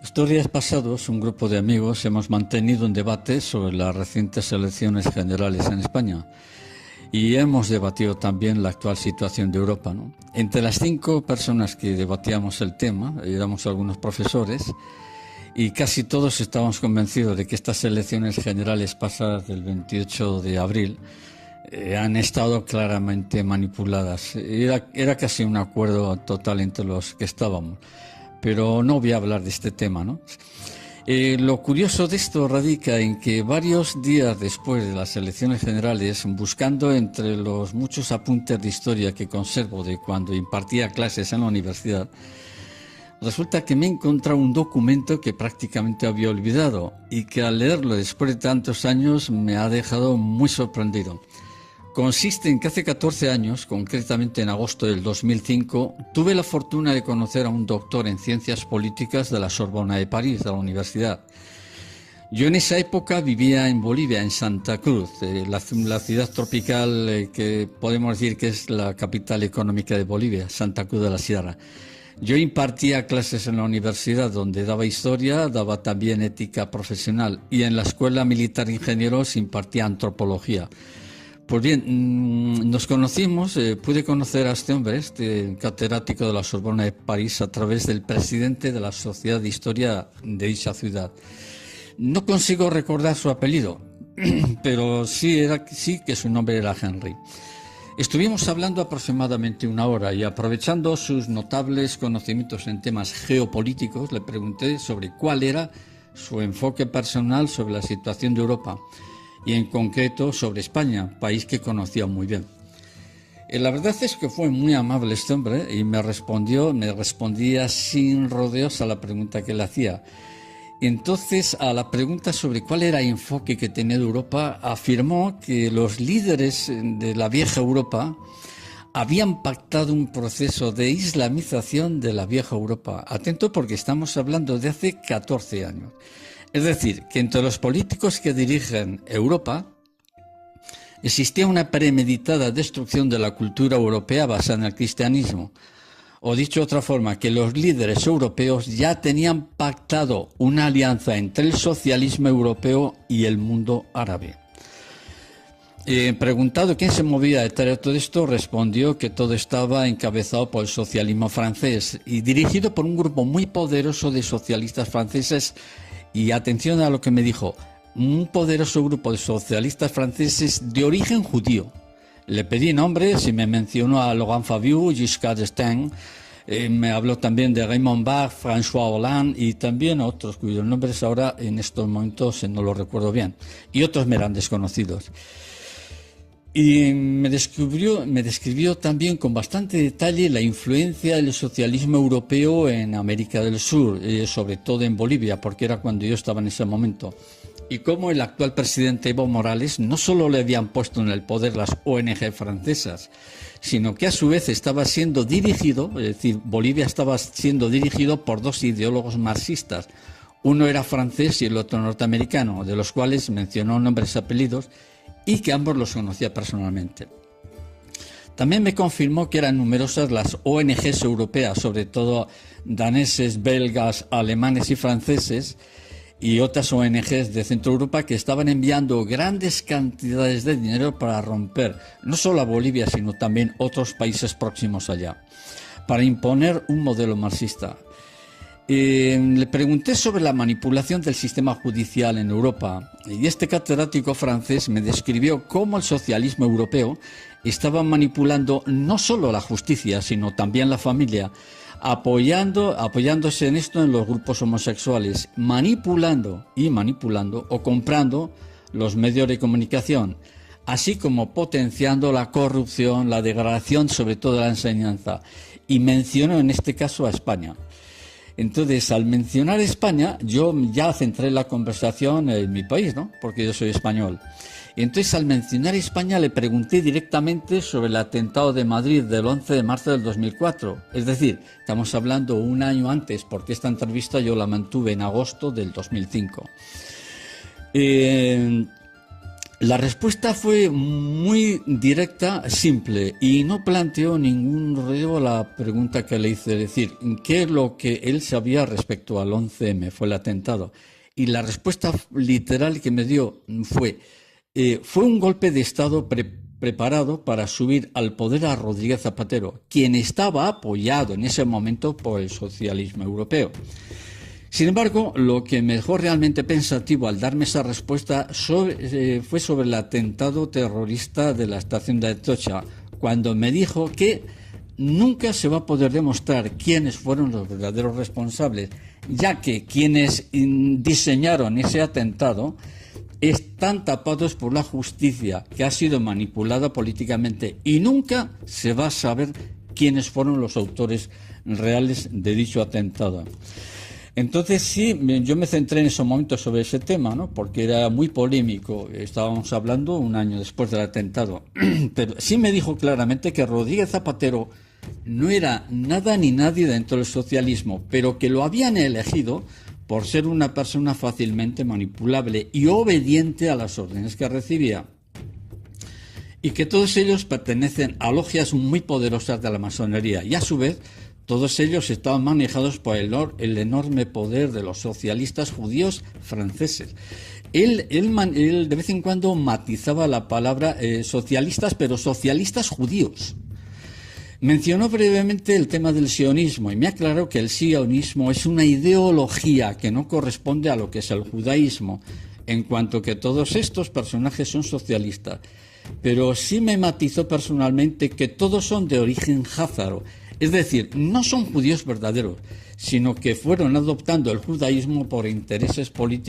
Estos días pasados, un grupo de amigos hemos mantenido un debate sobre las recientes elecciones generales en España y hemos debatido también la actual situación de Europa, ¿no? Entre las 5 personas que debatíamos el tema, éramos algunos profesores y casi todos estábamos convencidos de que estas elecciones generales pasadas del 28 de abril han estado claramente manipuladas. Era casi un acuerdo total entre los que estábamos. Pero no voy a hablar de este tema, ¿no? Lo curioso de esto radica en que varios días después de las elecciones generales, buscando entre los muchos apuntes de historia que conservo de cuando impartía clases en la universidad, resulta que me he encontrado un documento que prácticamente había olvidado y que al leerlo después de tantos años me ha dejado muy sorprendido. Consiste en que hace 14 años, concretamente en agosto del 2005, tuve la fortuna de conocer a un doctor en ciencias políticas de la Sorbona de París, de la universidad. Yo en esa época vivía en Bolivia, en Santa Cruz, la ciudad tropical que podemos decir que es la capital económica de Bolivia, Santa Cruz de la Sierra. Yo impartía clases en la universidad donde daba historia, daba también ética profesional y en la Escuela Militar de Ingenieros impartía antropología. Pues bien, nos conocimos, pude conocer a este hombre, este catedrático de la Sorbona de París, a través del presidente de la Sociedad de Historia de dicha ciudad. No consigo recordar su apellido, pero sí que su nombre era Henry. Estuvimos hablando aproximadamente una hora y aprovechando sus notables conocimientos en temas geopolíticos, le pregunté sobre cuál era su enfoque personal sobre la situación de Europa y en concreto sobre España, país que conocía muy bien. La verdad es que fue muy amable este hombre y me respondía sin rodeos a la pregunta que le hacía. Entonces, a la pregunta sobre cuál era el enfoque que tenía de Europa, afirmó que los líderes de la vieja Europa habían pactado un proceso de islamización de la vieja Europa. Atento, porque estamos hablando de hace 14 años. Es decir, que entre los políticos que dirigen Europa existía una premeditada destrucción de la cultura europea basada en el cristianismo. O dicho de otra forma, que los líderes europeos ya tenían pactado una alianza entre el socialismo europeo y el mundo árabe. Preguntado quién se movía detrás de todo esto, respondió que todo estaba encabezado por el socialismo francés y dirigido por un grupo muy poderoso de socialistas franceses. Y atención a lo que me dijo, un poderoso grupo de socialistas franceses de origen judío. Le pedí nombres y me mencionó a Laurent Fabius, Giscard d'Estaing, me habló también de Raymond Barre, François Hollande y también otros cuyos nombres ahora en estos momentos no los recuerdo bien. Y otros me eran desconocidos. Y me describió también con bastante detalle la influencia del socialismo europeo en América del Sur, sobre todo en Bolivia, porque era cuando yo estaba en ese momento. Y cómo el actual presidente Evo Morales no solo le habían puesto en el poder las ONG francesas, sino que a su vez estaba siendo dirigido, es decir, Bolivia estaba siendo dirigido por dos ideólogos marxistas. Uno era francés y el otro norteamericano, de los cuales mencionó nombres y apellidos, y que ambos los conocía personalmente. También me confirmó que eran numerosas las ONGs europeas, sobre todo daneses, belgas, alemanes y franceses, y otras ONGs de Centro Europa que estaban enviando grandes cantidades de dinero para romper no solo a Bolivia, sino también otros países próximos allá, para imponer un modelo marxista. Le pregunté sobre la manipulación del sistema judicial en Europa y este catedrático francés me describió cómo el socialismo europeo estaba manipulando no solo la justicia, sino también la familia, apoyándose en esto en los grupos homosexuales, manipulando o comprando los medios de comunicación, así como potenciando la corrupción, la degradación, sobre todo de la enseñanza, y mencionó en este caso a España. Entonces, al mencionar España, yo ya centré la conversación en mi país, ¿no? Porque yo soy español. Y entonces, al mencionar España, le pregunté directamente sobre el atentado de Madrid del 11 de marzo del 2004. Es decir, estamos hablando un año antes, porque esta entrevista yo la mantuve en agosto del 2005. La respuesta fue muy directa, simple, y no planteó ningún rodeo a la pregunta que le hice, es decir, ¿qué es lo que él sabía respecto al 11M? Fue el atentado. Y la respuesta literal que me dio fue un golpe de Estado preparado para subir al poder a Rodríguez Zapatero, quien estaba apoyado en ese momento por el socialismo europeo. Sin embargo, lo que me dejó realmente pensativo al darme esa respuesta fue sobre el atentado terrorista de la estación de Atocha, cuando me dijo que nunca se va a poder demostrar quiénes fueron los verdaderos responsables, ya que quienes diseñaron ese atentado están tapados por la justicia, que ha sido manipulada políticamente, y nunca se va a saber quiénes fueron los autores reales de dicho atentado. Entonces sí, yo me centré en ese momento sobre ese tema, ¿no? Porque era muy polémico. Estábamos hablando un año después del atentado. Pero sí me dijo claramente que Rodríguez Zapatero no era nada ni nadie dentro del socialismo, pero que lo habían elegido por ser una persona fácilmente manipulable y obediente a las órdenes que recibía. Y que todos ellos pertenecen a logias muy poderosas de la masonería, y a su vez todos ellos estaban manejados por el enorme poder de los socialistas judíos franceses. Él de vez en cuando matizaba la palabra socialistas, pero socialistas judíos. Mencionó brevemente el tema del sionismo y me aclaró que el sionismo es una ideología que no corresponde a lo que es el judaísmo, en cuanto que todos estos personajes son socialistas. Pero sí me matizó personalmente que todos son de origen házaro, es decir, no son judíos verdaderos, sino que fueron adoptando el judaísmo por intereses políticos